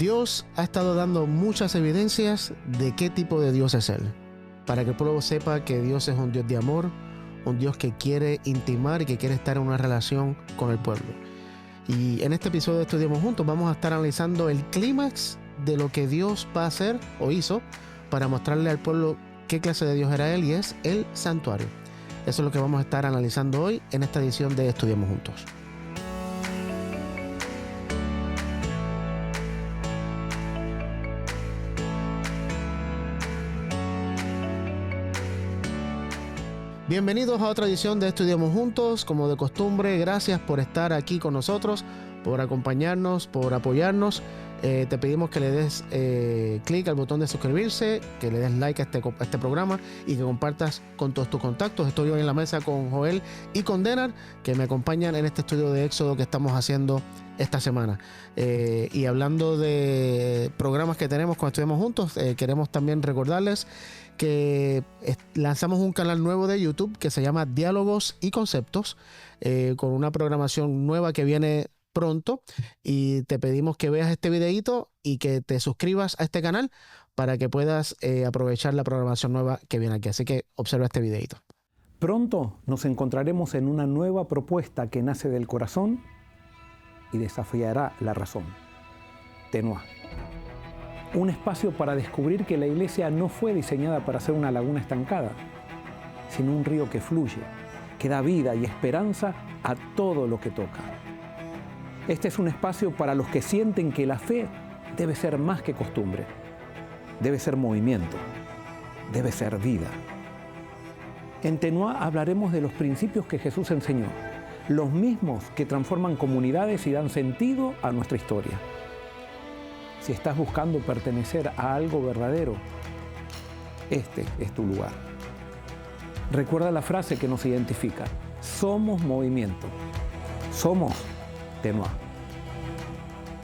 Dios ha estado dando muchas evidencias de qué tipo de Dios es Él, para que el pueblo sepa que Dios es un Dios de amor, un Dios que quiere intimar y que quiere estar en una relación con el pueblo. Y en este episodio de Estudiemos Juntos vamos a estar analizando el clímax de lo que Dios va a hacer o hizo para mostrarle al pueblo qué clase de Dios era Él, y es el santuario. Eso es lo que vamos a estar analizando hoy en esta edición de Estudiemos Juntos. Bienvenidos a otra edición de Estudiemos Juntos. Como de costumbre, gracias por estar aquí con nosotros, por acompañarnos, por apoyarnos. Te pedimos que le des clic al botón de suscribirse, que le des like a este programa y que compartas con todos tus contactos. Estoy hoy en la mesa con Joel y con Denar, que me acompañan en este estudio de Éxodo que estamos haciendo esta semana. Y hablando de programas que tenemos cuando Estudiemos Juntos, queremos también recordarles que lanzamos un canal nuevo de YouTube que se llama Diálogos y Conceptos, con una programación nueva que viene pronto, y te pedimos que veas este videito y que te suscribas a este canal para que puedas aprovechar la programación nueva que viene aquí. Así que observa este videito. Pronto nos encontraremos en una nueva propuesta que nace del corazón y desafiará la razón. Tenoá. Un espacio para descubrir que la iglesia no fue diseñada para ser una laguna estancada, sino un río que fluye, que da vida y esperanza a todo lo que toca. Este es un espacio para los que sienten que la fe debe ser más que costumbre, debe ser movimiento, debe ser vida. En Tenoá hablaremos de los principios que Jesús enseñó, los mismos que transforman comunidades y dan sentido a nuestra historia. Si estás buscando pertenecer a algo verdadero, este es tu lugar. Recuerda la frase que nos identifica: somos movimiento, somos Tenoá.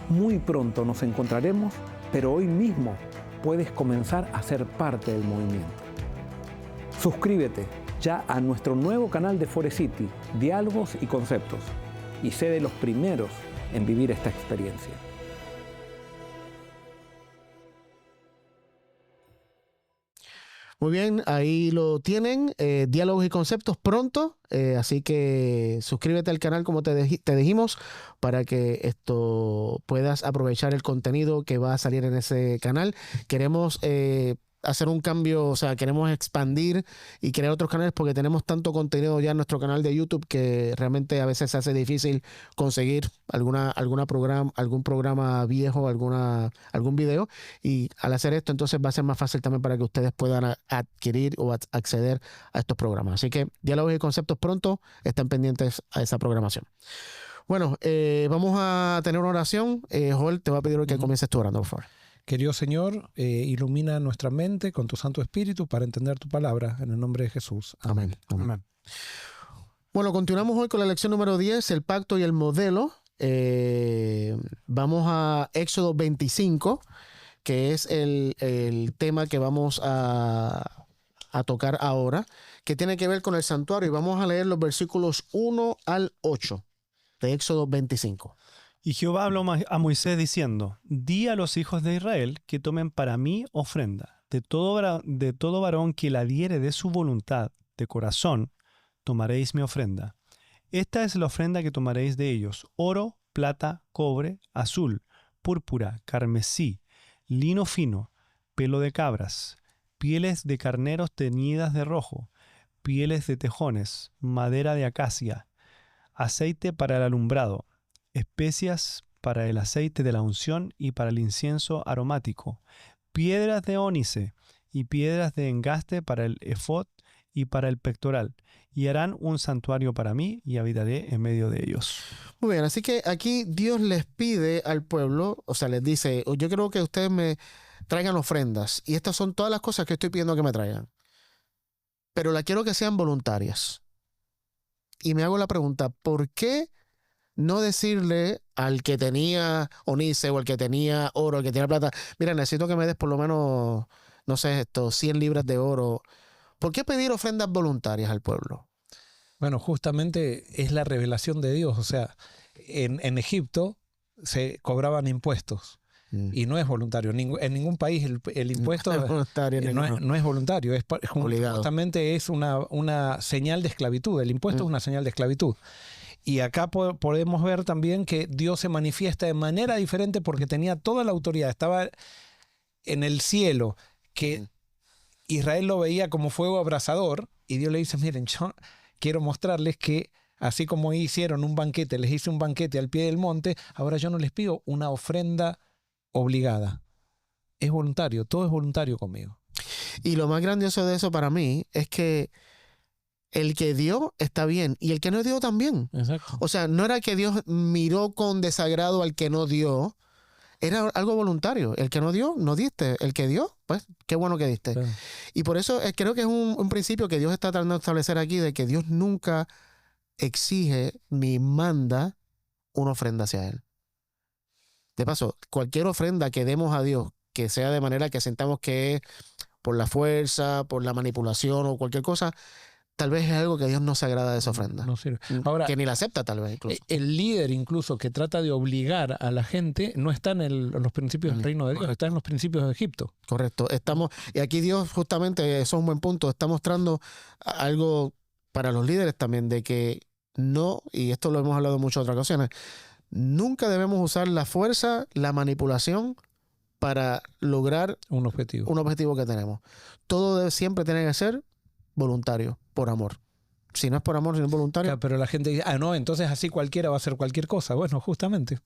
Muy pronto nos encontraremos, pero hoy mismo puedes comenzar a ser parte del movimiento. Suscríbete ya a nuestro nuevo canal de Forest City, Diálogos y Conceptos, y sé de los primeros en vivir esta experiencia. Muy bien, ahí lo tienen, Diálogos y Conceptos pronto, así que suscríbete al canal como te dijimos, para que puedas aprovechar el contenido que va a salir en ese canal. Queremos hacer un cambio, o sea, queremos expandir y crear otros canales porque tenemos tanto contenido ya en nuestro canal de YouTube que realmente a veces se hace difícil conseguir algún programa viejo, algún video, y al hacer esto entonces va a ser más fácil también para que ustedes puedan adquirir o acceder a estos programas. Así que Diálogos y Conceptos pronto, estén pendientes a esa programación. Bueno, vamos a tener una oración. Joel, te voy a pedir que comiences tu orando, por favor. Querido Señor, ilumina nuestra mente con tu Santo Espíritu para entender tu palabra, en el nombre de Jesús. Amén. Amén. Bueno, continuamos hoy con la lección número 10, el pacto y el modelo. Vamos a Éxodo 25, que es el tema que vamos a tocar ahora, que tiene que ver con el santuario, y vamos a leer los versículos 1 al 8 de Éxodo 25. Y Jehová habló a Moisés diciendo: Di a los hijos de Israel que tomen para mí ofrenda. De todo varón que la diere de su voluntad, de corazón, tomaréis mi ofrenda. Esta es la ofrenda que tomaréis de ellos: oro, plata, cobre, azul, púrpura, carmesí, lino fino, pelo de cabras, pieles de carneros teñidas de rojo, pieles de tejones, madera de acacia, aceite para el alumbrado, especias para el aceite de la unción y para el incienso aromático, piedras de ónice y piedras de engaste para el efod y para el pectoral, y harán un santuario para mí y habitaré en medio de ellos. Muy bien, así que aquí Dios les pide al pueblo, o sea, les dice: yo creo que ustedes me traigan ofrendas, y estas son todas las cosas que estoy pidiendo que me traigan, pero la quiero que sean voluntarias. Y me hago la pregunta: ¿por qué no decirle al que tenía ónice, o al que tenía oro, al que tenía plata: mira, necesito que me des por lo menos, no sé, 100 libras de oro? ¿Por qué pedir ofrendas voluntarias al pueblo? Bueno, justamente es la revelación de Dios. O sea, en Egipto se cobraban impuestos. Y no es voluntario. En ningún país el impuesto No es voluntario, no es voluntario. Obligado. Justamente es una señal de esclavitud. El impuesto es una señal de esclavitud. Y acá podemos ver también que Dios se manifiesta de manera diferente porque tenía toda la autoridad. Estaba en el cielo, que Israel lo veía como fuego abrasador. Y Dios le dice, miren, yo quiero mostrarles que así como hicieron un banquete, les hice un banquete al pie del monte, ahora yo no les pido una ofrenda obligada. Es voluntario, todo es voluntario conmigo. Y lo más grandioso de eso para mí es que el que dio está bien y el que no dio también. Exacto. O sea, no era que Dios miró con desagrado al que no dio, era algo voluntario. El que no dio, no diste. El que dio, pues qué bueno que diste. Claro. Y por eso creo que es un principio que Dios está tratando de establecer aquí, de que Dios nunca exige ni manda una ofrenda hacia Él. De paso, cualquier ofrenda que demos a Dios, que sea de manera que sentamos que es por la fuerza, por la manipulación o cualquier cosa, tal vez es algo que a Dios no se agrada de esa ofrenda. No sirve. Ahora, que ni la acepta tal vez incluso. el líder incluso que trata de obligar a la gente no está en los principios del reino de Dios, está en los principios de Egipto. Correcto. Y aquí Dios justamente, eso es un buen punto, está mostrando algo para los líderes también, de que no, y esto lo hemos hablado en muchas otras ocasiones, nunca debemos usar la fuerza, la manipulación para lograr Un objetivo. que tenemos. Todo siempre tiene que ser voluntario, por amor. Si no es por amor, si no es voluntario. Claro, pero la gente dice, no, entonces así cualquiera va a hacer cualquier cosa. Bueno, justamente.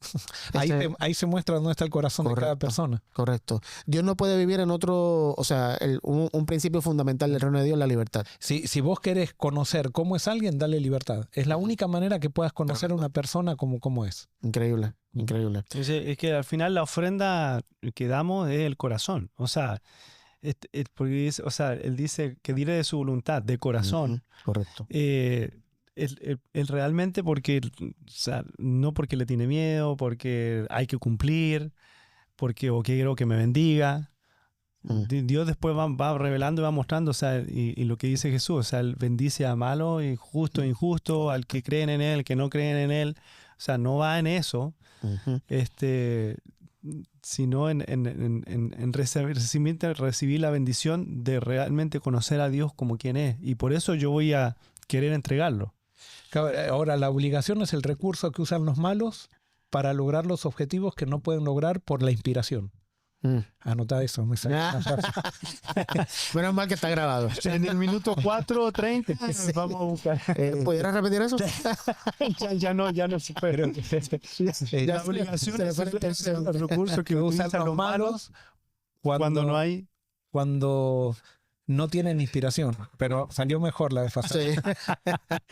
Ahí se muestra dónde está el corazón de cada persona. Correcto. Dios no puede vivir en otro, o sea, un principio fundamental del reino de Dios es la libertad. Si vos querés conocer cómo es alguien, dale libertad. Es la única manera que puedas conocer a una persona como es. Increíble, increíble. Es que al final la ofrenda que damos es el corazón. O sea, porque él dice que diré de su voluntad, de corazón. Correcto. Él realmente porque, o sea, no porque le tiene miedo, porque hay que cumplir, porque o quiero que me bendiga. Dios después va revelando y va mostrando, o sea, y lo que dice Jesús, o sea, Él bendice a malo, injusto, injusto, al que creen en Él, que no creen en Él. O sea, no va en eso, sino en recibir la bendición de realmente conocer a Dios como quien es. Y por eso yo voy a querer entregarlo. Ahora, la obligación es el recurso que usan los malos para lograr los objetivos que no pueden lograr por la inspiración. Anota eso. Me Menos mal que está grabado. En el minuto 4:30 vamos a buscar. ¿Pudieras repetir eso? ya no se puede. La obligación es el recurso que usan los malos cuando no hay. Cuando no tienen inspiración, pero salió mejor la vez pasada. Sí.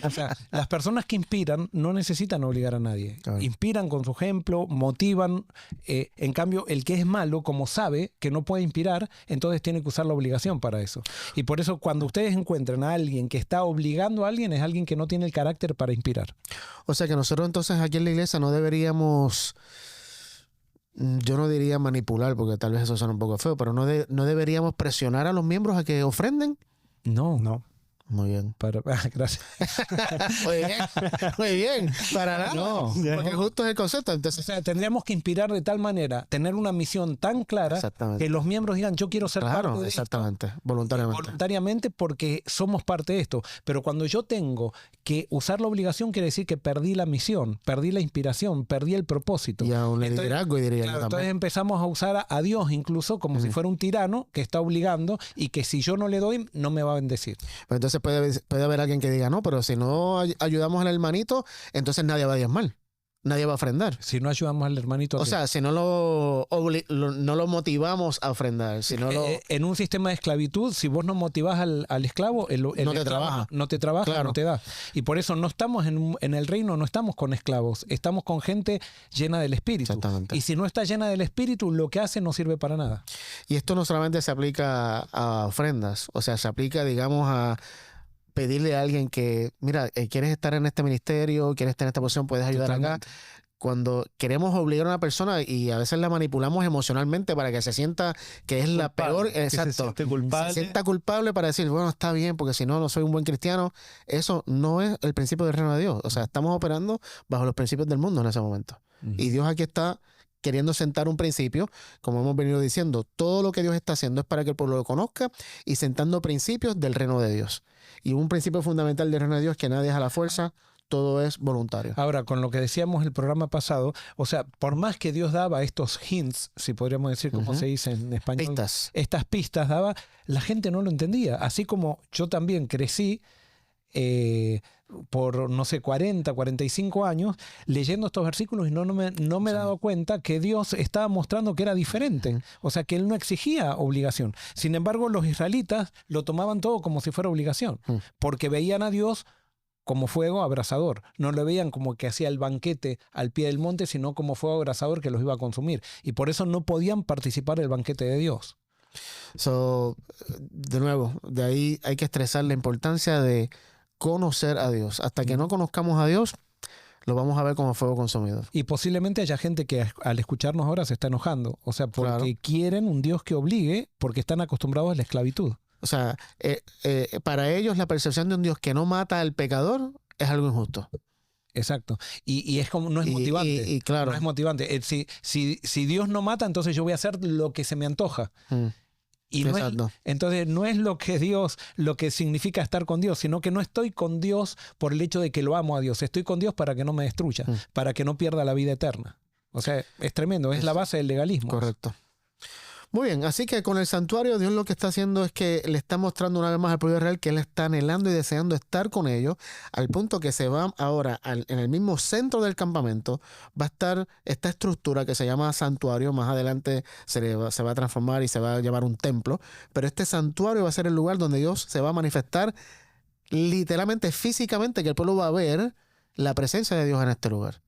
O sea, las personas que inspiran no necesitan obligar a nadie. Claro. Inspiran con su ejemplo, motivan. En cambio, el que es malo, como sabe que no puede inspirar, entonces tiene que usar la obligación para eso. Y por eso, cuando ustedes encuentran a alguien que está obligando a alguien, es alguien que no tiene el carácter para inspirar. O sea que nosotros entonces aquí en la iglesia no deberíamos, yo no diría manipular, porque tal vez eso suena un poco feo, pero no deberíamos presionar a los miembros a que ofrenden. No. Muy bien. Gracias. Muy bien. Para nada. No. Porque justo es el concepto. O Entonces, sea, tendríamos que inspirar de tal manera, tener una misión tan clara exactamente. que los miembros digan, yo quiero ser parte de esto. Exactamente. Voluntariamente. Porque somos parte de esto. Pero cuando yo tengo que usar la obligación, quiere decir que perdí la misión, perdí la inspiración, perdí el propósito. Y a un liderazgo, diría Claro, yo entonces también. empezamos a usar a Dios incluso como si fuera un tirano que está obligando y que si yo no le doy, no me va a bendecir. Pero entonces puede haber alguien que diga, no, pero si no ayudamos al hermanito, entonces nadie va a diezmar. Nadie va a ofrendar. Si no ayudamos al hermanito. O sea, si no no lo motivamos a ofrendar, si no en un sistema de esclavitud, si vos no motivás al esclavo, el no te esclavo trabaja. No te trabaja, Claro. no te da. Y por eso no estamos en el reino, no estamos con esclavos, estamos con gente llena del Espíritu. Exactamente. Y si no está llena del Espíritu, lo que hace no sirve para nada. Y esto no solamente se aplica a ofrendas, o sea, se aplica, digamos, a pedirle a alguien que, mira, quieres estar en este ministerio, quieres estar en esta posición, puedes ayudar Totalmente. acá. Cuando queremos obligar a una persona y a veces la manipulamos emocionalmente para que se sienta que es la peor, Que se exacto, siente culpable. se sienta culpable para decir, bueno, está bien, porque si no, no soy un buen cristiano. Eso no es el principio del reino de Dios. O sea, estamos operando bajo los principios del mundo en ese momento. Y Dios aquí está queriendo sentar un principio, como hemos venido diciendo, todo lo que Dios está haciendo es para que el pueblo lo conozca y sentando principios del reino de Dios. Y un principio fundamental del reino de Dios es que nadie es a la fuerza, todo es voluntario. Ahora, con lo que decíamos el programa pasado, o sea, por más que Dios daba estos hints, si podríamos decir como se dice en español, estas pistas daba, la gente no lo entendía. Así como yo también crecí por, no sé, 40, 45 años leyendo estos versículos y no me he dado cuenta que Dios estaba mostrando que era diferente. O sea, que Él no exigía obligación. Sin embargo, los israelitas lo tomaban todo como si fuera obligación, porque veían a Dios como fuego abrasador. No lo veían como que hacía el banquete al pie del monte, sino como fuego abrasador que los iba a consumir. Y por eso no podían participar del banquete de Dios. De nuevo, de ahí hay que estresar la importancia de conocer a Dios. Hasta que no conozcamos a Dios, lo vamos a ver como fuego consumidor. Y posiblemente haya gente que al escucharnos ahora se está enojando. O sea, porque quieren un Dios que obligue, porque están acostumbrados a la esclavitud. O sea, para ellos la percepción de un Dios que no mata al pecador es algo injusto. Exacto. Y es como, no es motivante. Y claro. No es motivante. Si Dios no mata, entonces yo voy a hacer lo que se me antoja. Y entonces no es lo que significa estar con Dios, sino que no estoy con Dios por el hecho de que lo amo a Dios. Estoy con Dios para que no me destruya, para que no pierda la vida eterna. O sea, es tremendo. Es la base del legalismo. Correcto. Muy bien, así que con el santuario Dios lo que está haciendo es que le está mostrando una vez más al pueblo de Israel que Él está anhelando y deseando estar con ellos, al punto que se va ahora en el mismo centro del campamento, va a estar esta estructura que se llama santuario, más adelante se va a transformar y se va a llamar un templo, pero este santuario va a ser el lugar donde Dios se va a manifestar literalmente, físicamente, que el pueblo va a ver la presencia de Dios en este lugar.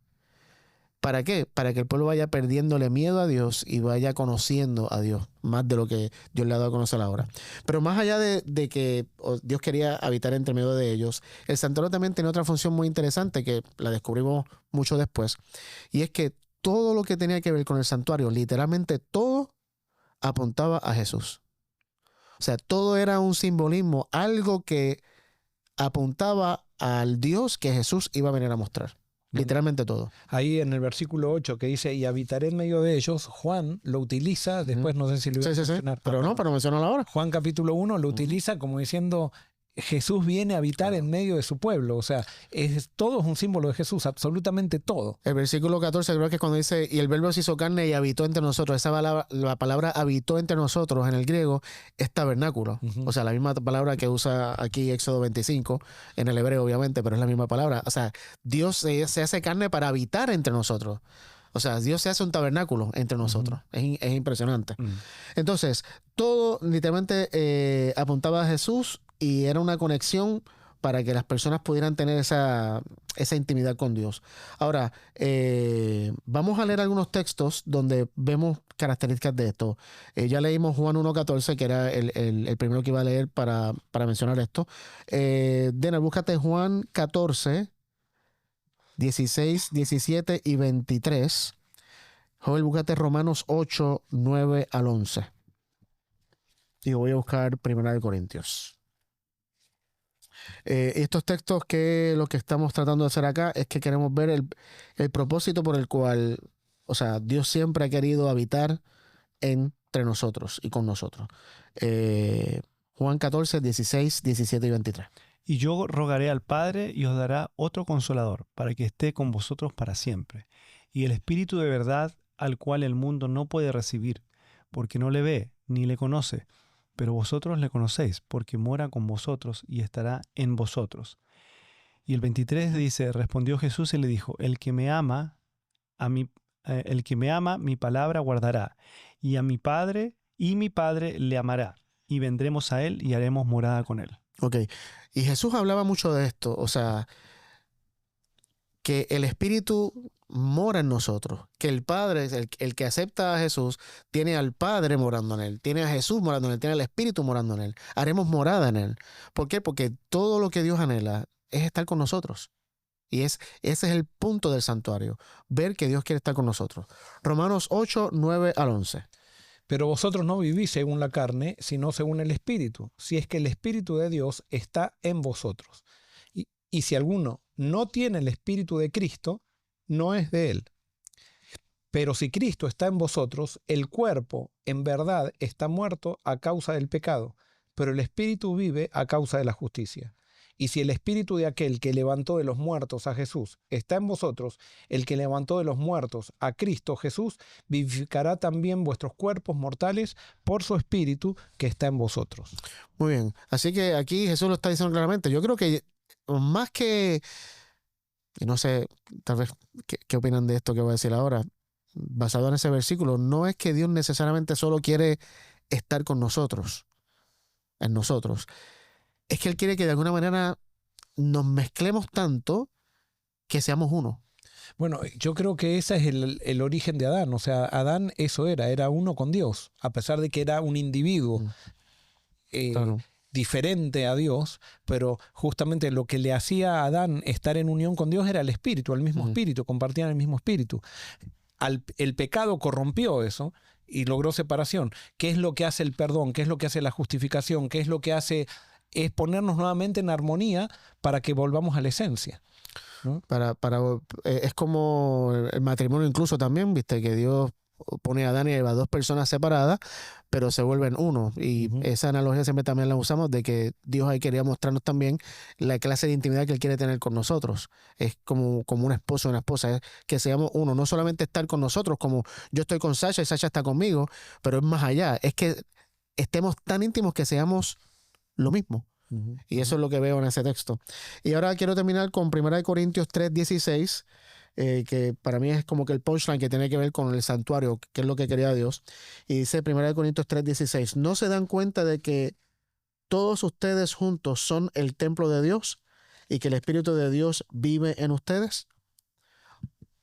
¿Para qué? Para que el pueblo vaya perdiéndole miedo a Dios y vaya conociendo a Dios, más de lo que Dios le ha dado a conocer ahora. Pero más allá de que Dios quería habitar entre medio de ellos, el santuario también tiene otra función muy interesante que la descubrimos mucho después, y es que todo lo que tenía que ver con el santuario, literalmente todo, apuntaba a Jesús. O sea, todo era un simbolismo, algo que apuntaba al Dios que Jesús iba a venir a mostrar. Literalmente todo. Ahí en el versículo 8 que dice, y habitaré en medio de ellos, Juan lo utiliza, después no sé si lo iba a mencionar. Pero menciónalo ahora. Juan capítulo 1 lo utiliza como diciendo, Jesús viene a habitar en medio de su pueblo. O sea, todo es un símbolo de Jesús, absolutamente todo. El versículo 14 creo que es cuando dice, y el verbo se hizo carne y habitó entre nosotros. La palabra habitó entre nosotros en el griego es tabernáculo. O sea, la misma palabra que usa aquí Éxodo 25, en el hebreo obviamente, pero es la misma palabra. O sea, Dios se hace carne para habitar entre nosotros. O sea, Dios se hace un tabernáculo entre nosotros. Es impresionante. Entonces, todo literalmente apuntaba a Jesús y era una conexión para que las personas pudieran tener esa intimidad con Dios. Ahora, vamos a leer algunos textos donde vemos características de esto. Ya leímos Juan 1.14, que era el primero que iba a leer para mencionar esto. Dena, búscate Juan 14, 16, 17 y 23. Joel, búscate Romanos 8, 9 al 11. Y voy a buscar 1 Corintios. Estos textos, que lo que estamos tratando de hacer acá es que queremos ver el propósito por el cual, o sea, Dios siempre ha querido habitar entre nosotros y con nosotros. Juan 14, 16, 17 y 23. Y yo rogaré al Padre y os dará otro consolador para que esté con vosotros para siempre. Y el Espíritu de verdad, al cual el mundo no puede recibir, porque no le ve ni le conoce. Pero vosotros le conocéis, porque mora con vosotros y estará en vosotros. Y el 23 dice, respondió Jesús y le dijo, el que me ama, mi palabra guardará, y mi Padre le amará, y vendremos a él y haremos morada con él. Ok, y Jesús hablaba mucho de esto, o sea, que el Espíritu mora en nosotros, que el Padre, el que acepta a Jesús, tiene al Padre morando en él, tiene a Jesús morando en él, tiene al Espíritu morando en él. Haremos morada en él. ¿Por qué? Porque todo lo que Dios anhela es estar con nosotros. Y ese es el punto del santuario, ver que Dios quiere estar con nosotros. Romanos 8, 9 al 11. Pero vosotros no vivís según la carne, sino según el Espíritu, si es que el Espíritu de Dios está en vosotros. Y si alguno no tiene el Espíritu de Cristo, no es de él. Pero si Cristo está en vosotros, el cuerpo en verdad está muerto a causa del pecado, pero el espíritu vive a causa de la justicia. Y si el espíritu de aquel que levantó de los muertos a Jesús está en vosotros, el que levantó de los muertos a Cristo Jesús vivificará también vuestros cuerpos mortales por su espíritu que está en vosotros. Muy bien. Así que aquí Jesús lo está diciendo claramente. Yo creo que más que, y no sé, tal vez, ¿qué opinan de esto que voy a decir ahora? Basado en ese versículo, no es que Dios necesariamente solo quiere estar con nosotros, en nosotros. Es que Él quiere que de alguna manera nos mezclemos tanto que seamos uno. Bueno, yo creo que ese es el origen de Adán. O sea, Adán eso era uno con Dios, a pesar de que era un individuo Claro. diferente a Dios, pero justamente lo que le hacía a Adán estar en unión con Dios era el espíritu, el mismo espíritu, compartían el mismo espíritu. El pecado corrompió eso y logró separación. ¿Qué es lo que hace el perdón? ¿Qué es lo que hace la justificación? ¿Qué es lo que hace? Es ponernos nuevamente en armonía para que volvamos a la esencia, ¿no? Es como el matrimonio incluso también, viste, que Dios pone a Adán y a Eva, dos personas separadas, pero se vuelven uno. Y esa analogía siempre también la usamos de que Dios ahí quería mostrarnos también la clase de intimidad que Él quiere tener con nosotros. Es como un esposo y una esposa, es que seamos uno, no solamente estar con nosotros como yo estoy con Sasha y Sasha está conmigo, pero es más allá, es que estemos tan íntimos que seamos lo mismo. Y eso es lo que veo en ese texto. Y ahora quiero terminar con 1 Corintios 3:16, que para mí es como que el punchline que tiene que ver con el santuario, que es lo que quería Dios. Y dice 1 Corintios 3:16, ¿no se dan cuenta de que todos ustedes juntos son el templo de Dios y que el Espíritu de Dios vive en ustedes?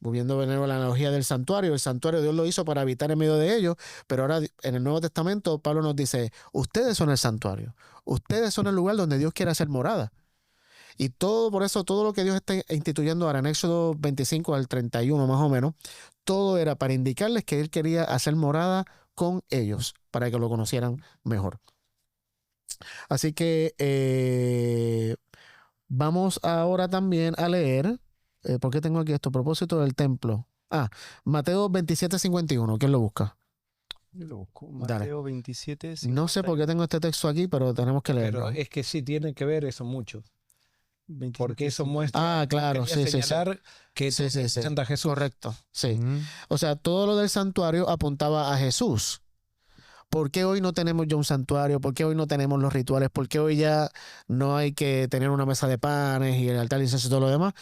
Volviendo de nuevo a la analogía del santuario, el santuario Dios lo hizo para habitar en medio de ellos, pero ahora en el Nuevo Testamento Pablo nos dice, ustedes son el santuario, ustedes son el lugar donde Dios quiere hacer morada. Y por eso todo lo que Dios está instituyendo ahora en Éxodo 25 al 31 más o menos, todo era para indicarles que Él quería hacer morada con ellos, para que lo conocieran mejor. Así que vamos ahora también a leer, ¿por qué tengo aquí esto? A propósito del templo. Mateo 27:51, ¿quién lo busca? Yo lo busco. Dale. Mateo 27. No sé por qué tengo este texto aquí, pero tenemos que leerlo. Pero es que sí tiene que ver eso mucho. 27, Porque eso muestra claro, quería sí. señalar que Sí. representa a Jesús. Correcto, sí. Ujú. O sea, todo lo del santuario apuntaba a Jesús. ¿Por qué hoy no tenemos ya un santuario? ¿Por qué hoy no tenemos los rituales? ¿Por qué hoy ya no hay que tener una mesa de panes y el altar y incienso y todo lo demás?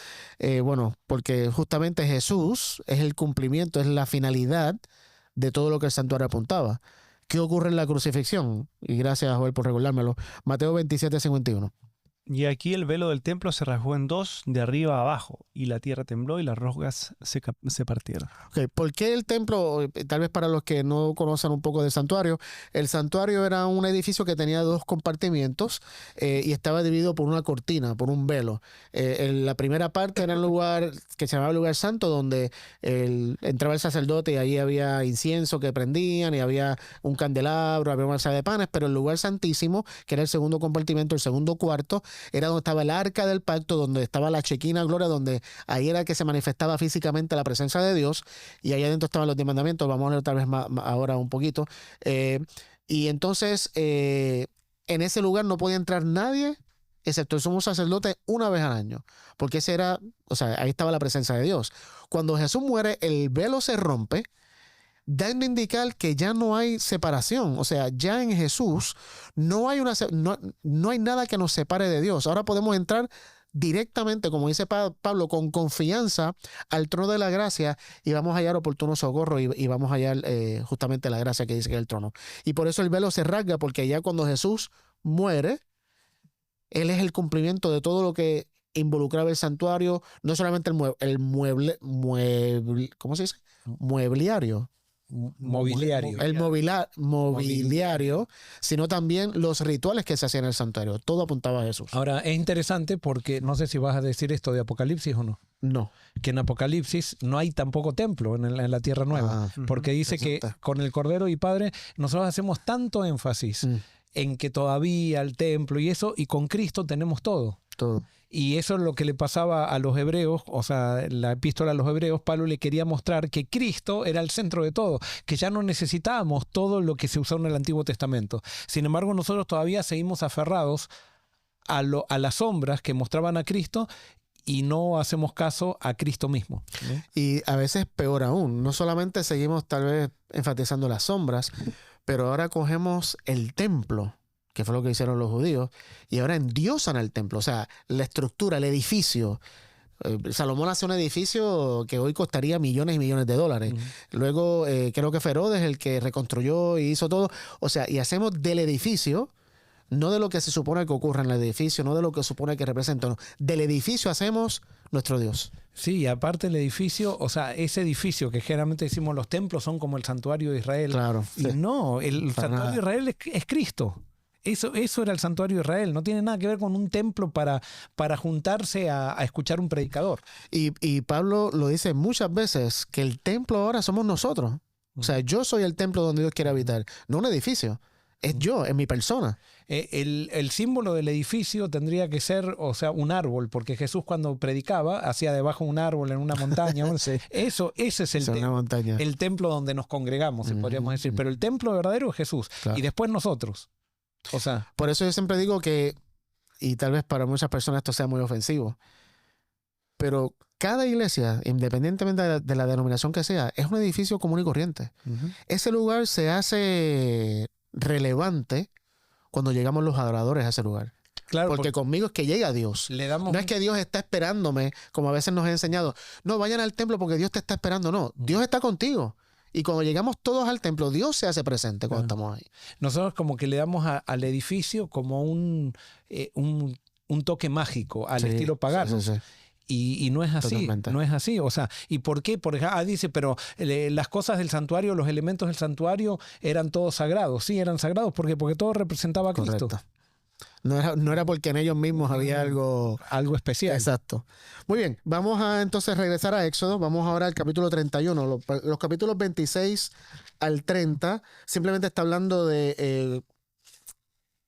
Bueno, porque justamente Jesús es el cumplimiento, es la finalidad de todo lo que el santuario apuntaba. ¿Qué ocurre en la crucifixión? Y gracias, Joel, por recordármelo. Mateo 27:51. Y aquí el velo del templo se rasgó en dos, de arriba a abajo, y la tierra tembló y las rocas se partieron. Okay. ¿Por qué el templo? Tal vez para los que no conocen un poco del santuario, el santuario era un edificio que tenía dos compartimientos y estaba dividido por una cortina, por un velo. En la primera parte era un lugar que se llamaba lugar santo, donde entraba el sacerdote y ahí había incienso que prendían y había un candelabro, había una mesa de panes, pero el lugar santísimo, que era el segundo compartimento, el segundo cuarto, era donde estaba el arca del pacto, donde estaba la Shekinah gloria, donde ahí era que se manifestaba físicamente la presencia de Dios, y ahí adentro estaban los 10 mandamientos. Vamos a leer tal vez más ahora un poquito. Y entonces en ese lugar no podía entrar nadie excepto el sumo sacerdote una vez al año, porque ese era, o sea, ahí estaba la presencia de Dios. Cuando Jesús muere, el velo se rompe, dando a indicar que ya no hay separación. O sea, ya en Jesús no hay nada que nos separe de Dios. Ahora podemos entrar directamente, como dice Pablo, con confianza al trono de la gracia, y vamos a hallar oportuno socorro y vamos a hallar justamente la gracia que dice que es el trono. Y por eso el velo se rasga, porque ya cuando Jesús muere, Él es el cumplimiento de todo lo que involucraba el santuario, no solamente ¿cómo se dice? Mobiliario. Mobiliario. El mobiliario, sino también los rituales que se hacían en el santuario. Todo apuntaba a Jesús. Ahora, es interesante porque no sé si vas a decir esto de Apocalipsis o no. No. Que en Apocalipsis no hay tampoco templo en la Tierra Nueva. Porque dice que con el Cordero y Padre nosotros hacemos tanto énfasis en que todavía el templo y eso, y con Cristo tenemos todo. Todo. Y eso es lo que le pasaba a los hebreos, o sea, la epístola a los hebreos, Pablo le quería mostrar que Cristo era el centro de todo, que ya no necesitábamos todo lo que se usó en el Antiguo Testamento. Sin embargo, nosotros todavía seguimos aferrados a las sombras que mostraban a Cristo y no hacemos caso a Cristo mismo, ¿no? Y a veces peor aún, no solamente seguimos tal vez enfatizando las sombras, pero ahora cogemos el templo, que fue lo que hicieron los judíos, y ahora endiosan al templo, o sea, la estructura, el edificio. Salomón hace un edificio que hoy costaría millones y millones de dólares. Luego creo que Herodes es el que reconstruyó y hizo todo. O sea, y hacemos del edificio, no de lo que se supone que ocurra en el edificio, no de lo que supone que representa, no. Del edificio hacemos nuestro Dios. Sí, y aparte el edificio, o sea, ese edificio que generalmente decimos los templos son como el santuario de Israel. Claro. Y no, el santuario de Israel es Cristo. Eso era el santuario de Israel. No tiene nada que ver con un templo para juntarse a escuchar un predicador. Y Pablo lo dice muchas veces, que el templo ahora somos nosotros. O sea, yo soy el templo donde Dios quiere habitar, no un edificio. Es yo, es mi persona. El símbolo del edificio tendría que ser, o sea, un árbol, porque Jesús cuando predicaba hacía debajo un árbol en una montaña. Sí. Ese es Una montaña. el templo donde nos congregamos, si podríamos decir. Pero el templo verdadero es Jesús. Claro. Y después nosotros. O sea, por eso yo siempre digo que, y tal vez para muchas personas esto sea muy ofensivo, pero cada iglesia, independientemente de la denominación que sea, es un edificio común y corriente. Ese lugar se hace relevante cuando llegamos los adoradores a ese lugar. claro, Porque conmigo es que llega Dios. le damos No es que Dios está esperándome, como a veces nos ha enseñado. No, vayan al templo porque Dios te está esperando. No, Dios está contigo. Y cuando llegamos todos al templo, Dios se hace presente cuando estamos ahí. nosotros como que le damos al edificio como un toque mágico al Sí, estilo pagano. sí. Y no es así, Totalmente. no es así. O sea, ¿y por qué? Porque dice, pero las cosas del santuario, los elementos del santuario eran todos sagrados. Sí, eran sagrados. ¿Por qué? Porque todo representaba a Cristo. Correcto. No era porque en ellos mismos había algo Algo especial. exacto. Muy bien, vamos a entonces regresar a Éxodo. Vamos ahora al capítulo 31. Los capítulos 26 al 30 simplemente está hablando de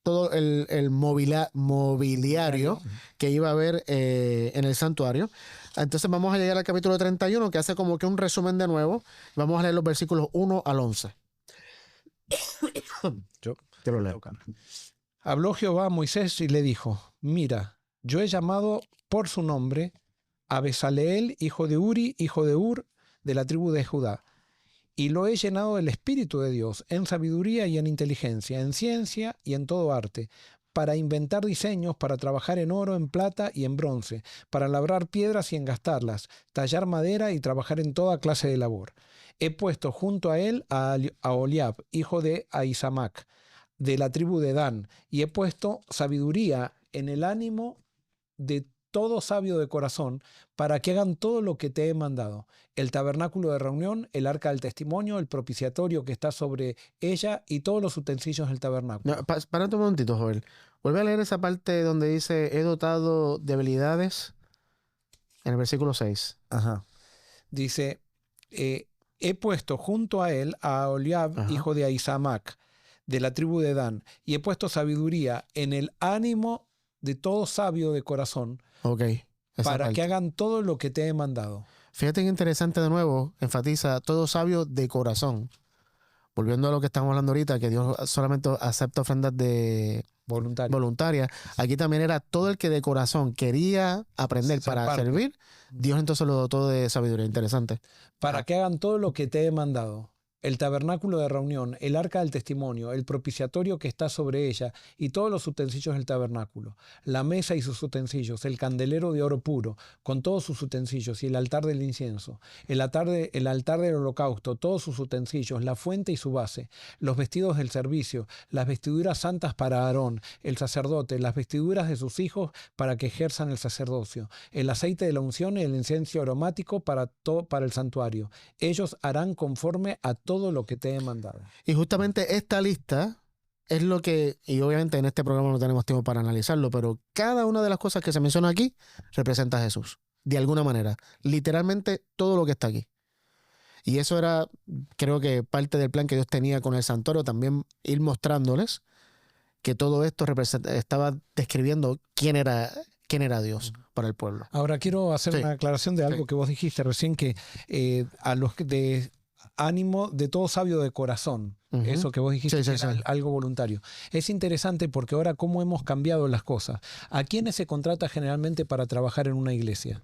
todo el mobiliario que iba a haber en el santuario. Entonces vamos a llegar al capítulo 31, que hace como que un resumen de nuevo. Vamos a leer los versículos 1 al 11. Yo Te lo leo. Habló Jehová a Moisés y le dijo, mira, yo he llamado por su nombre a Besaleel, hijo de Uri, hijo de Ur, de la tribu de Judá, y lo he llenado del Espíritu de Dios, en sabiduría y en inteligencia, en ciencia y en todo arte, para inventar diseños, para trabajar en oro, en plata y en bronce, para labrar piedras y engastarlas, tallar madera y trabajar en toda clase de labor. He puesto junto a él a Oliab, hijo de Ahisamac, de la tribu de Dan, y he puesto sabiduría en el ánimo de todo sabio de corazón, para que hagan todo lo que te he mandado: el tabernáculo de reunión, el arca del testimonio, el propiciatorio que está sobre ella y todos los utensilios del tabernáculo. No, párate un momentito, Joel. Vuelve a leer esa parte donde dice, he dotado de habilidades, en el versículo 6. Ajá. Dice, he puesto junto a él a Oliab, Ajá. hijo de Ahisamac, de la tribu de Dan, y he puesto sabiduría en el ánimo de todo sabio de corazón, Ok. esa para parte. que hagan todo lo que te he mandado. Fíjate que interesante de nuevo, enfatiza todo sabio de corazón. Volviendo a lo que estamos hablando ahorita, que Dios solamente acepta ofrendas de Voluntario. voluntarias. Aquí también era todo el que de corazón quería aprender Ser para parte. servir. Dios entonces lo dotó de sabiduría. Interesante. Para que hagan todo lo que te he mandado: el tabernáculo de reunión, el arca del testimonio, el propiciatorio que está sobre ella y todos los utensilios del tabernáculo, la mesa y sus utensilios, el candelero de oro puro con todos sus utensilios y el altar del incienso, el altar del holocausto, todos sus utensilios, la fuente y su base, los vestidos del servicio, las vestiduras santas para Aarón, el sacerdote, las vestiduras de sus hijos para que ejerzan el sacerdocio, el aceite de la unción y el incienso aromático para el santuario. Ellos harán conforme a todo lo que te he mandado. Y justamente esta lista es lo que, y obviamente en este programa no tenemos tiempo para analizarlo, pero cada una de las cosas que se menciona aquí representa a Jesús, de alguna manera. Literalmente todo lo que está aquí. Y eso era, creo que parte del plan que Dios tenía con el santuario, también ir mostrándoles que todo esto estaba describiendo quién era quién era Dios para el pueblo. Ahora quiero hacer Sí. una aclaración de algo Sí. que vos dijiste recién, que a los que de ánimo de todo sabio de corazón, Ujú. eso que vos dijiste, Sí, que sí, era sí. algo voluntario. Es interesante porque ahora cómo hemos cambiado las cosas. ¿A quiénes se contrata generalmente para trabajar en una iglesia?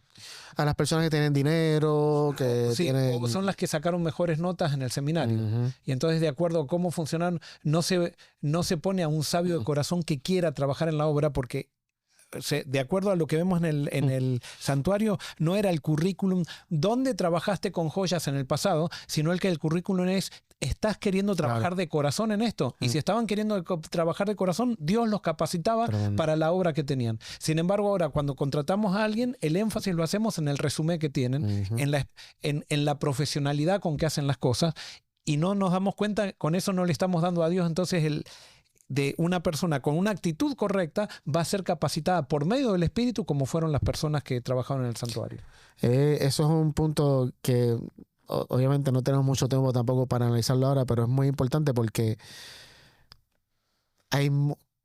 A las personas que tienen dinero, que Sí, tienen... o son las que sacaron mejores notas en el seminario. Ujú. Y entonces, de acuerdo a cómo funcionan, no se pone a un sabio de corazón que quiera trabajar en la obra, porque de acuerdo a lo que vemos en el santuario, no era el currículum dónde trabajaste con joyas en el pasado, sino el currículum es, ¿estás queriendo trabajar de corazón en esto? Y si estaban queriendo trabajar de corazón, Dios los capacitaba Tremendo. para la obra que tenían. Sin embargo, ahora cuando contratamos a alguien, el énfasis lo hacemos en el resumen que tienen, Ujú. en la profesionalidad con que hacen las cosas, y no nos damos cuenta, con eso no le estamos dando a Dios entonces de una persona con una actitud correcta va a ser capacitada por medio del Espíritu, como fueron las personas que trabajaron en el santuario. Eso es un punto que obviamente no tenemos mucho tiempo tampoco para analizarlo ahora, pero es muy importante porque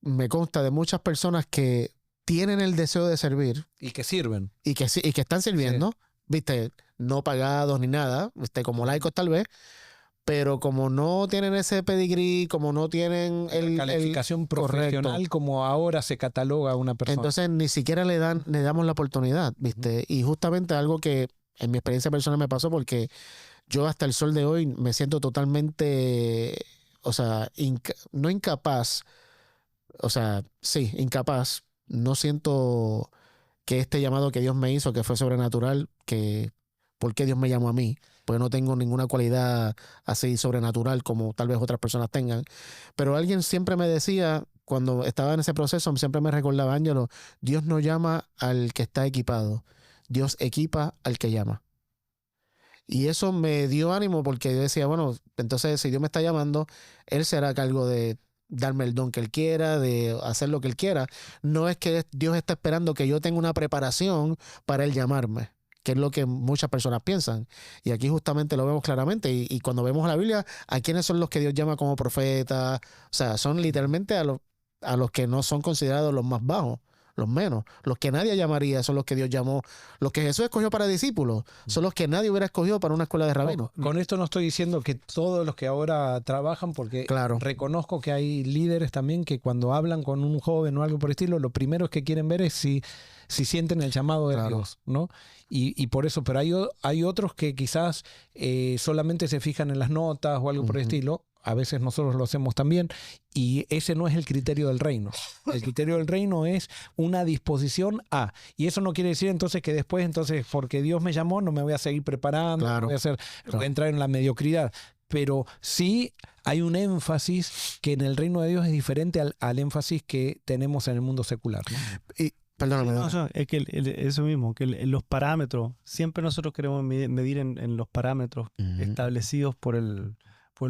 me consta de muchas personas que tienen el deseo de servir Y que sirven. y que están sirviendo, viste, no pagados ni nada, viste, como laicos tal vez, pero como no tienen ese pedigrí, como no tienen La calificación profesional, correcto, como ahora se cataloga a una persona. entonces ni siquiera le damos la oportunidad, viste, y justamente algo que en mi experiencia personal me pasó, porque yo hasta el sol de hoy me siento totalmente, o sea, no incapaz, o sea, sí, incapaz. No siento que este llamado que Dios me hizo, que fue sobrenatural, que ¿por qué Dios me llamó a mí? Pues no tengo ninguna cualidad así sobrenatural como tal vez otras personas tengan. Pero alguien siempre me decía, cuando estaba en ese proceso, siempre me recordaba, Ángelo, Dios no llama al que está equipado, Dios equipa al que llama. Y eso me dio ánimo porque yo decía, bueno, entonces si Dios me está llamando, Él se hará cargo de darme el don que Él quiera, de hacer lo que Él quiera. No es que Dios está esperando que yo tenga una preparación para Él llamarme, que es lo que muchas personas piensan. Y aquí justamente lo vemos claramente. Y cuando vemos la Biblia, ¿a quiénes son los que Dios llama como profetas? O sea, son literalmente a los que no son considerados los más bajos, los menos, los que nadie llamaría, son los que Dios llamó, los que Jesús escogió para discípulos, son los que nadie hubiera escogido para una escuela de rabinos. Con esto no estoy diciendo que todos los que ahora trabajan, porque Claro. reconozco que hay líderes también que cuando hablan con un joven o algo por el estilo, lo primero que quieren ver es si sienten el llamado de Claro. Dios, ¿no? Y por eso, pero hay otros que quizás solamente se fijan en las notas o algo por el estilo. A veces nosotros lo hacemos también, y ese no es el criterio del reino. El criterio del reino es una disposición a. Y eso no quiere decir entonces que después, porque Dios me llamó, no me voy a seguir preparando, Claro, voy a entrar en la mediocridad. Pero sí hay un énfasis que en el reino de Dios es diferente al énfasis que tenemos en el mundo secular, ¿no? Y, perdóname. No, es que eso mismo, que los parámetros, siempre nosotros queremos medir en los parámetros establecidos por el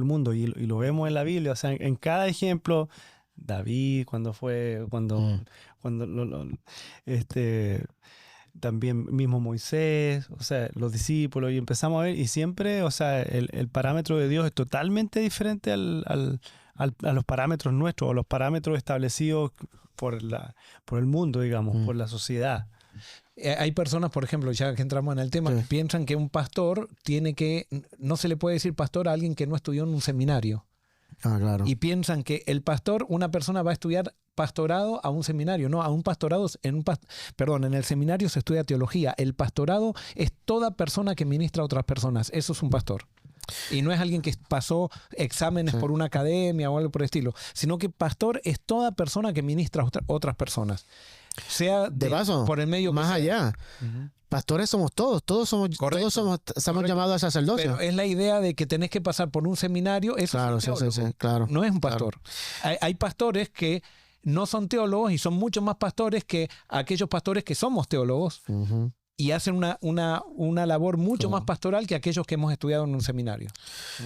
mundo, y lo vemos en la Biblia, o sea, en cada ejemplo, David, también mismo Moisés, o sea, los discípulos, y empezamos a ver, y siempre, o sea, el parámetro de Dios es totalmente diferente a los parámetros nuestros, o los parámetros establecidos por el mundo, digamos, por la sociedad. Hay personas, por ejemplo, ya que entramos en el tema, que piensan que un pastor no se le puede decir pastor a alguien que no estudió en un seminario. Ah, claro. Y piensan que el pastor, una persona va a estudiar pastorado a un seminario, no, a un pastorado, en el seminario se estudia teología. El pastorado es toda persona que ministra a otras personas. Eso es un pastor. Y no es alguien que pasó exámenes por una academia o algo por el estilo, sino que pastor es toda persona que ministra a otras personas. Sea de paso, por el medio más allá. Pastores somos todos estamos llamados al sacerdocio. Pero es la idea de que tenés que pasar por un seminario. Eso Claro, es un teólogo. sí, claro. No es un pastor. Claro. Hay pastores que no son teólogos y son mucho más pastores que aquellos pastores que somos teólogos y hacen una labor mucho más pastoral que aquellos que hemos estudiado en un seminario.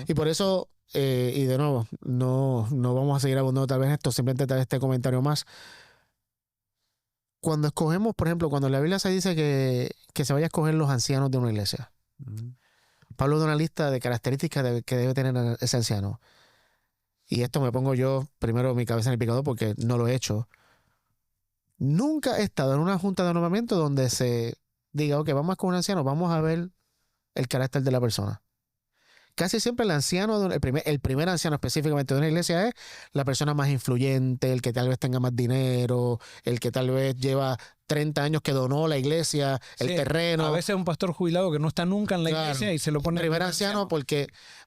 Y por eso, y de nuevo, no vamos a seguir abundando tal vez esto, simplemente tal vez este comentario más. Cuando escogemos, por ejemplo, cuando la Biblia se dice que se vaya a escoger los ancianos de una iglesia, Pablo da una lista de características que debe tener ese anciano. Y esto me pongo yo primero mi cabeza en el picador porque no lo he hecho. Nunca he estado en una junta de nombramiento donde se diga, ok, vamos con un anciano, vamos a ver el carácter de la persona. Casi siempre el anciano, el primer anciano específicamente de una iglesia es la persona más influyente, el que tal vez tenga más dinero, el que tal vez lleva 30 años que donó la iglesia, el Sí, terreno. A veces un pastor jubilado que no está nunca en la Claro. iglesia y se lo pone Primer como anciano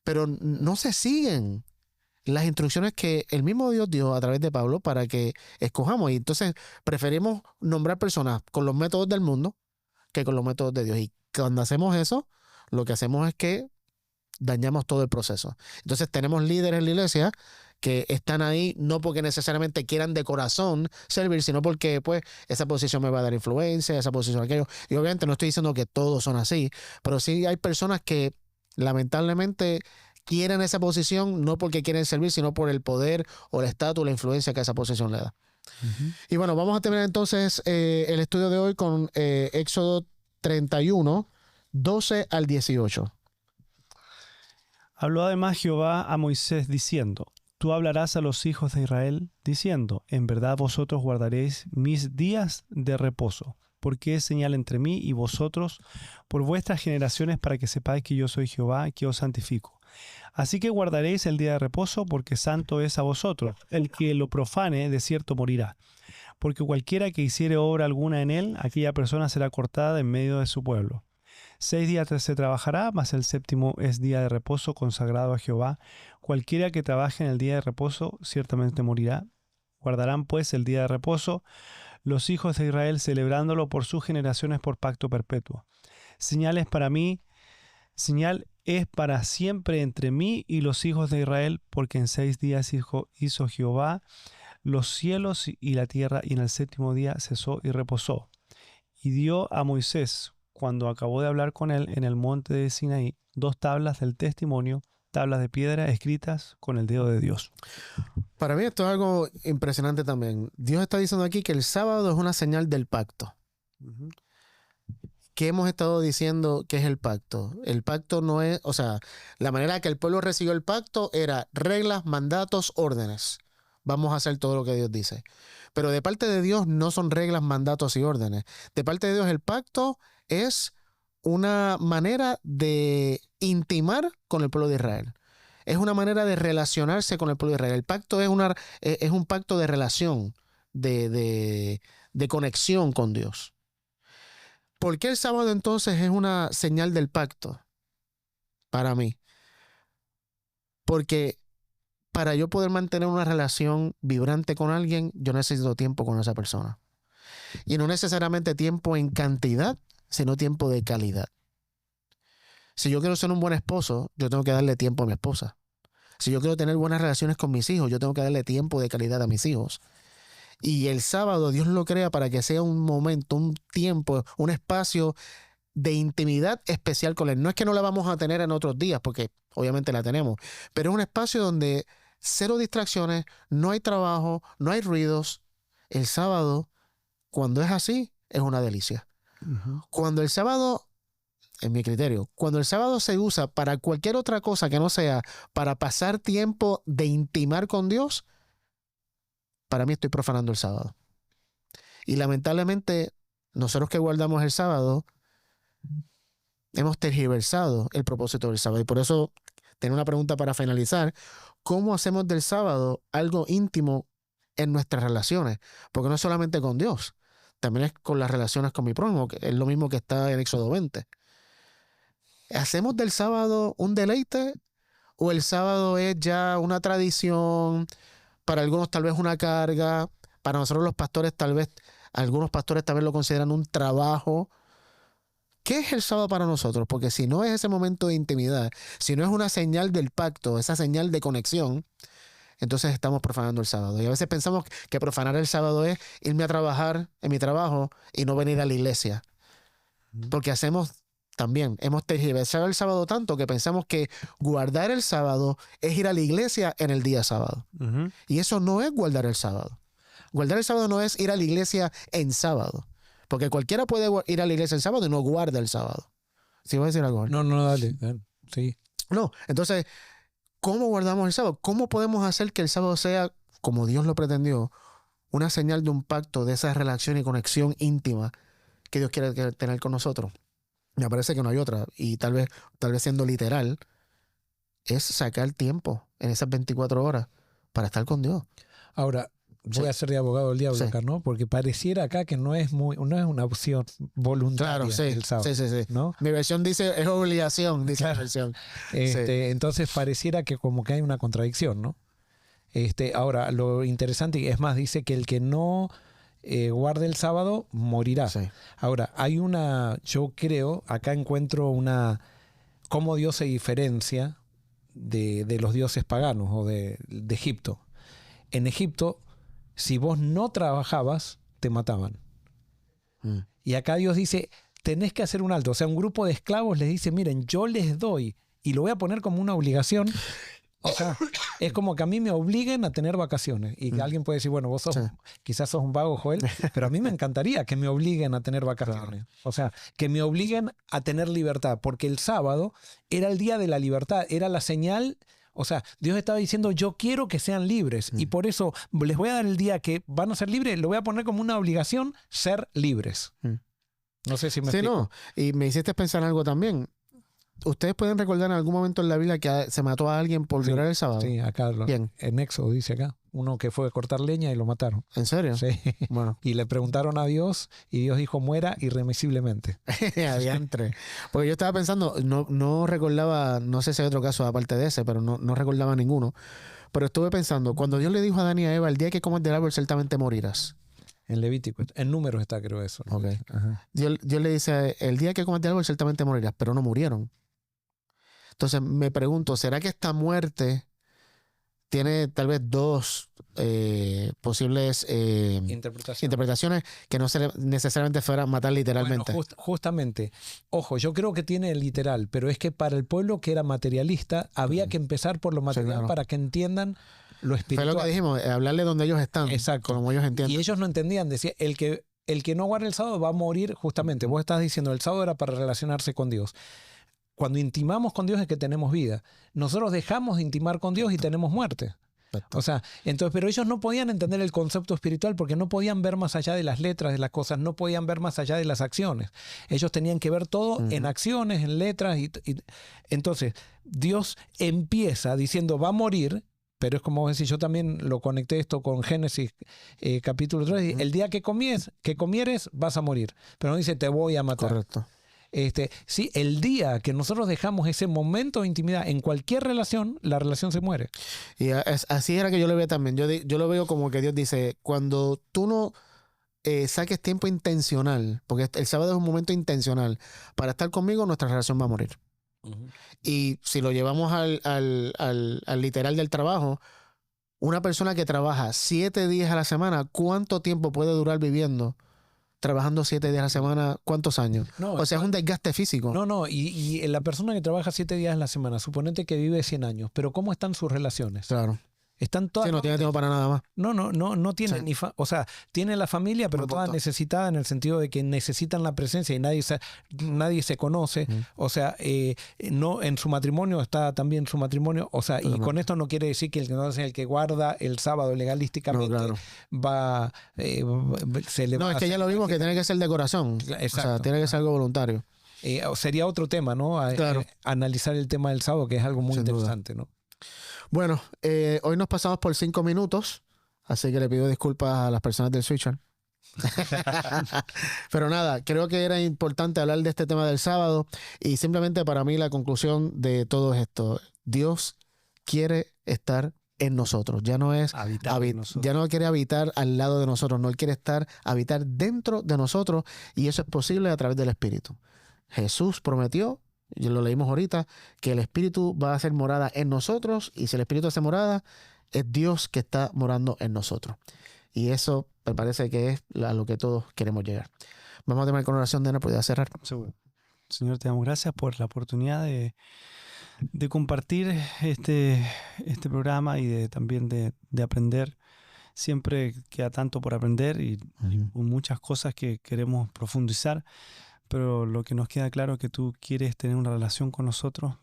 pero no se siguen las instrucciones que el mismo Dios dio a través de Pablo para que escojamos. Y entonces preferimos nombrar personas con los métodos del mundo que con los métodos de Dios. Y cuando hacemos eso, lo que hacemos es que dañamos todo el proceso. Entonces tenemos líderes en la iglesia que están ahí no porque necesariamente quieran de corazón servir, sino porque pues esa posición me va a dar influencia, esa posición aquello. Y obviamente no estoy diciendo que todos son así, pero sí hay personas que lamentablemente quieren esa posición no porque quieren servir, sino por el poder o el estatus, la influencia que esa posición le da. Y bueno, vamos a terminar entonces el estudio de hoy con Éxodo 31, 12 al 18. Habló además Jehová a Moisés diciendo: Tú hablarás a los hijos de Israel diciendo: En verdad vosotros guardaréis mis días de reposo, porque es señal entre mí y vosotros por vuestras generaciones, para que sepáis que yo soy Jehová, que os santifico. Así que guardaréis el día de reposo, porque santo es a vosotros. El que lo profane de cierto morirá. Porque cualquiera que hiciere obra alguna en él, aquella persona será cortada en medio de su pueblo. 6 días se trabajará, mas el séptimo es día de reposo consagrado a Jehová. Cualquiera que trabaje en el día de reposo ciertamente morirá. Guardarán pues el día de reposo los hijos de Israel, celebrándolo por sus generaciones por pacto perpetuo. Señal es para mí, señal es para siempre entre mí y los hijos de Israel, porque en 6 días hizo Jehová los cielos y la tierra, y en el séptimo día cesó y reposó. Y dio a Moisés, cuando acabó de hablar con él en el monte de Sinaí, 2 tablas del testimonio, tablas de piedra escritas con el dedo de Dios. Para mí esto es algo impresionante también. Dios está diciendo aquí que el sábado es una señal del pacto. ¿Qué hemos estado diciendo que es el pacto? El pacto no es, o sea, la manera que el pueblo recibió el pacto era reglas, mandatos, órdenes. Vamos a hacer todo lo que Dios dice. Pero de parte de Dios no son reglas, mandatos y órdenes. De parte de Dios el pacto es una manera de intimar con el pueblo de Israel. Es una manera de relacionarse con el pueblo de Israel. El pacto es un pacto de relación, de conexión con Dios. ¿Por qué el sábado entonces es una señal del pacto? Para mí. Porque para yo poder mantener una relación vibrante con alguien, yo necesito tiempo con esa persona. Y no necesariamente tiempo en cantidad, sino tiempo de calidad. Si yo quiero ser un buen esposo, yo tengo que darle tiempo a mi esposa. Si yo quiero tener buenas relaciones con mis hijos, yo tengo que darle tiempo de calidad a mis hijos. Y el sábado Dios lo crea para que sea un momento, un tiempo, un espacio de intimidad especial con Él. No es que no la vamos a tener en otros días, porque obviamente la tenemos, pero es un espacio donde cero distracciones, no hay trabajo, no hay ruidos. El sábado, cuando es así, es una delicia. Cuando el sábado, en mi criterio, cuando el sábado se usa para cualquier otra cosa que no sea para pasar tiempo de intimar con Dios, para mí estoy profanando el sábado. Y lamentablemente, nosotros que guardamos el sábado, hemos tergiversado el propósito del sábado. Y por eso, tengo una pregunta para finalizar. ¿Cómo hacemos del sábado algo íntimo en nuestras relaciones? Porque no es solamente con Dios, también es con las relaciones con mi prójimo, que es lo mismo que está en Éxodo 20. ¿Hacemos del sábado un deleite? ¿O el sábado es ya una tradición? Para algunos tal vez una carga. Para nosotros los pastores tal vez, algunos pastores también lo consideran un trabajo. ¿Qué es el sábado para nosotros? Porque si no es ese momento de intimidad, si no es una señal del pacto, esa señal de conexión, entonces estamos profanando el sábado. Y a veces pensamos que profanar el sábado es irme a trabajar en mi trabajo y no venir a la iglesia. Porque hemos tergiversado el sábado tanto que pensamos que guardar el sábado es ir a la iglesia en el día sábado. Y eso no es guardar el sábado. Guardar el sábado no es ir a la iglesia en sábado. Porque cualquiera puede ir a la iglesia el sábado y no guarda el sábado. ¿Sí vas a decir algo? No, dale. Sí. No, entonces, ¿cómo guardamos el sábado? ¿Cómo podemos hacer que el sábado sea, como Dios lo pretendió, una señal de un pacto, de esa relación y conexión íntima que Dios quiere tener con nosotros. Me parece que no hay otra. Y tal vez siendo literal, es sacar tiempo en esas 24 horas para estar con Dios. Ahora, Sí. voy a ser de abogado del diablo Sí. acá, ¿no? Porque pareciera acá que no es una opción voluntaria Claro, sí. el sábado, Sí. ¿no? Mi versión dice, es obligación, dice Claro. la versión. Entonces pareciera que como que hay una contradicción, ¿no? Ahora, lo interesante, es más, dice que el que no guarde el sábado morirá. Sí. Ahora, yo creo, acá encuentro cómo Dios se diferencia de los dioses paganos o de Egipto. En Egipto, si vos no trabajabas, te mataban. Mm. Y acá Dios dice, tenés que hacer un alto. O sea, un grupo de esclavos les dice, miren, yo les doy y lo voy a poner como una obligación. O sea, es como que a mí me obliguen a tener vacaciones. Y que alguien puede decir, bueno, vos Sí. quizás sos un vago, Joel, pero a mí me encantaría que me obliguen a tener vacaciones. O sea, que me obliguen a tener libertad. Porque el sábado era el día de la libertad, era la señal. O sea, Dios estaba diciendo, yo quiero que sean libres. Y por eso les voy a dar el día que van a ser libres, lo voy a poner como una obligación, ser libres. No sé si me Sí, explico. no. Y me hiciste pensar algo también. ¿Ustedes pueden recordar en algún momento en la Biblia que se mató a alguien por Sí, violar el sábado? Sí, acá ¿Quién? en Éxodo dice acá. Uno que fue a cortar leña y lo mataron. ¿En serio? Sí. Bueno, Y le preguntaron a Dios y Dios dijo, muera irremisiblemente. adiantre. Porque yo estaba pensando, no recordaba, no sé si hay otro caso aparte de ese, pero no recordaba ninguno. Pero estuve pensando, cuando Dios le dijo a Adán y a Eva, el día que comas del árbol ciertamente morirás. En Levítico. En Números está, creo, eso. ¿no? Ok. Ajá. Dios le dice, el día que comas del árbol ciertamente morirás, pero no murieron. Entonces me pregunto, ¿será que esta muerte tiene tal vez dos posibles interpretaciones que no necesariamente fueran matar literalmente? Bueno, justamente, ojo, yo creo que tiene el literal, pero es que para el pueblo que era materialista había que empezar por lo material claro. para que entiendan lo Fue espiritual. lo que dijimos, hablarle donde ellos están, Exacto. como ellos entienden. Y ellos no entendían, decía, el que no guarda el sábado va a morir justamente. Vos estás diciendo, el sábado era para relacionarse con Dios. Cuando intimamos con Dios es que tenemos vida. Nosotros dejamos de intimar con Dios y tenemos muerte. Perfecto. O sea, entonces, pero ellos no podían entender el concepto espiritual porque no podían ver más allá de las letras de las cosas, no podían ver más allá de las acciones. Ellos tenían que ver todo en acciones, en letras. Y entonces, Dios empieza diciendo, va a morir. Pero es como decir, yo también lo conecté esto con Génesis capítulo 3. El día que comieres vas a morir. Pero no dice, te voy a matar. Correcto. Sí, el día que nosotros dejamos ese momento de intimidad en cualquier relación, la relación se muere. Y así era que yo lo veo también. Yo lo veo como que Dios dice, cuando tú no saques tiempo intencional, porque el sábado es un momento intencional, para estar conmigo, nuestra relación va a morir. Y si lo llevamos al literal del trabajo, una persona que trabaja 7 días a la semana, ¿cuánto tiempo puede durar viviendo? Trabajando 7 días a la semana, ¿cuántos años? No, O sea, es un desgaste físico. No, y la persona que trabaja 7 días a la semana, suponete que vive 100 años, pero ¿cómo están sus relaciones? Claro. Están todas... Sí, no tiene tiempo para nada más. No tiene Sí. o sea, tiene la familia, pero Buen toda punto. necesitada en el sentido de que necesitan la presencia y nadie se conoce. O sea, no en su matrimonio está también su matrimonio. O sea, y Totalmente. con esto no quiere decir que el que guarda el sábado legalísticamente No, claro. va se le No, va es a que ya hacer- lo vimos que tiene que ser de corazón. O sea, Exacto. tiene que ser algo voluntario. sería otro tema, ¿no? Claro. Analizar el tema del sábado, que es algo muy Sin duda. interesante, ¿no? Bueno, hoy nos pasamos por 5 minutos, así que le pido disculpas a las personas del Switcher. Pero nada, creo que era importante hablar de este tema del sábado y simplemente para mí la conclusión de todo esto, Dios quiere estar en nosotros, ya no es ya no quiere habitar al lado de nosotros, no, Él quiere habitar dentro de nosotros y eso es posible a través del Espíritu. Jesús prometió, y lo leímos ahorita, que el Espíritu va a hacer morada en nosotros y si el Espíritu hace morada, es Dios que está morando en nosotros. Y eso me parece que es a lo que todos queremos llegar. Vamos a terminar con oración, Dana, ¿podrías cerrar? Seguro. Señor, te damos gracias por la oportunidad de compartir este programa y también de aprender. Siempre queda tanto por aprender y muchas cosas que queremos profundizar, pero lo que nos queda claro es que tú quieres tener una relación con nosotros,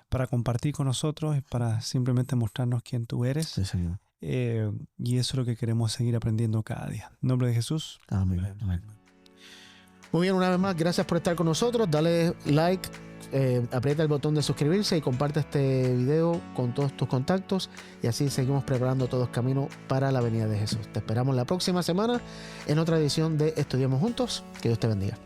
para compartir con nosotros, para simplemente mostrarnos quién tú eres. Sí, Señor. Y eso es lo que queremos seguir aprendiendo cada día. En nombre de Jesús. Amén. Amén. Muy bien, una vez más, gracias por estar con nosotros. Dale like, aprieta el botón de suscribirse y comparte este video con todos tus contactos, y así seguimos preparando todos caminos para la venida de Jesús. Te esperamos la próxima semana en otra edición de Estudiemos Juntos. Que Dios te bendiga.